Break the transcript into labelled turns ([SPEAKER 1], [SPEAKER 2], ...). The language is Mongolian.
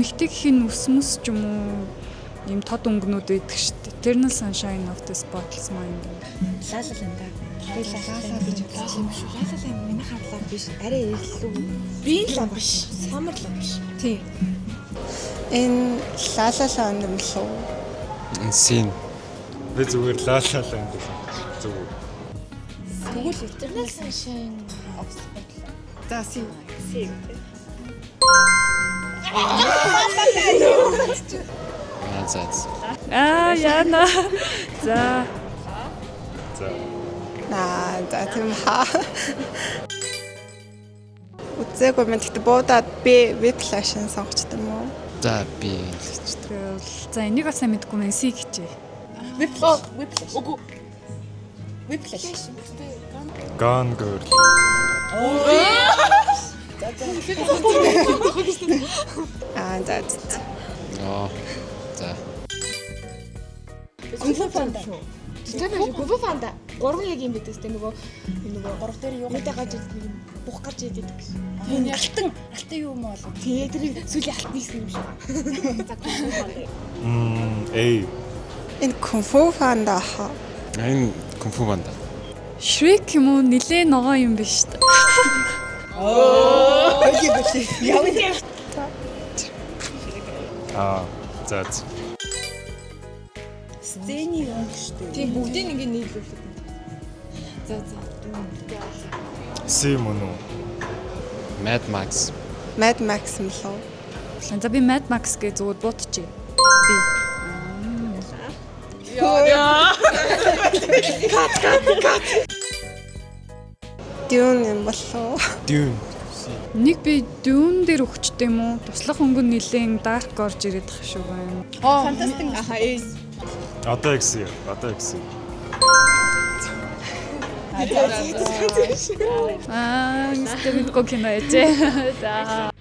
[SPEAKER 1] эмэгтэйгийн үс мэс ч юм уу ийм тод өнгнүүд байдаг шүү дээ. Eternal Sunshine of the Spotless Mind.
[SPEAKER 2] Лалал энэ да. Би лалал гэж бодсон юм шүү. Лалал миний харлаа биш. Арай илүү. Би л биш. Самар л биш. Тийм.
[SPEAKER 3] Энэ лалал юм лөө.
[SPEAKER 4] Син.
[SPEAKER 5] Би зүгээр лаалаа юм гэсэн. Зүгээр.
[SPEAKER 2] Тэгвэл Eternal Sunshine of the Spotless. За син.
[SPEAKER 4] За.
[SPEAKER 1] Яна. За.
[SPEAKER 3] За тийм хаа. Үзээгүй мэд гэхдээ буудаад би Whiplash-ын сонгочтой юм уу?
[SPEAKER 4] За би хэлчихсэн.
[SPEAKER 1] За энийг бас сайн мэдгүй мэн си гэжээ.
[SPEAKER 2] Whiplash. Үгүй. Whiplash.
[SPEAKER 5] Gone Girl.
[SPEAKER 3] За.
[SPEAKER 4] За.
[SPEAKER 2] Кунг-фу панда. Жижиг кунг-фу панда. Гурван яг юм байдаг тест нөгөө гурав дээр юу гэдэг гаж бух гарч идэв гэсэн. Тийм алтан юу юм болов. Тэгээ тэр сүлийн алтны гэсэн юм шиг. За кунг-фу панда.
[SPEAKER 5] Эй.
[SPEAKER 3] Энэ кунг-фу панда хаа.
[SPEAKER 4] Энэ кунг-фу панда.
[SPEAKER 1] Shrek юм уу нилээ ногоо юм биш үү?
[SPEAKER 5] За.
[SPEAKER 2] Сцений юм шүү дээ. Тийм бүгдийг ингэ нийлүүлдэг. За.
[SPEAKER 5] Сим үү?
[SPEAKER 4] Mad Max.
[SPEAKER 3] Mad Max юм лөө.
[SPEAKER 1] За би Mad Max гэж зүгээр буутчихъя.
[SPEAKER 3] Dune юм болоо.
[SPEAKER 4] Dune.
[SPEAKER 1] Нэг би Dune дээр өгчтэй юм уу? Туслах өнгөн нилээн dark орж ирээд тах шүү байна.
[SPEAKER 2] Фантастик аха эс.
[SPEAKER 5] Одоо гэсэн.
[SPEAKER 1] Нэстэ мэдгүй кино яжээ. За.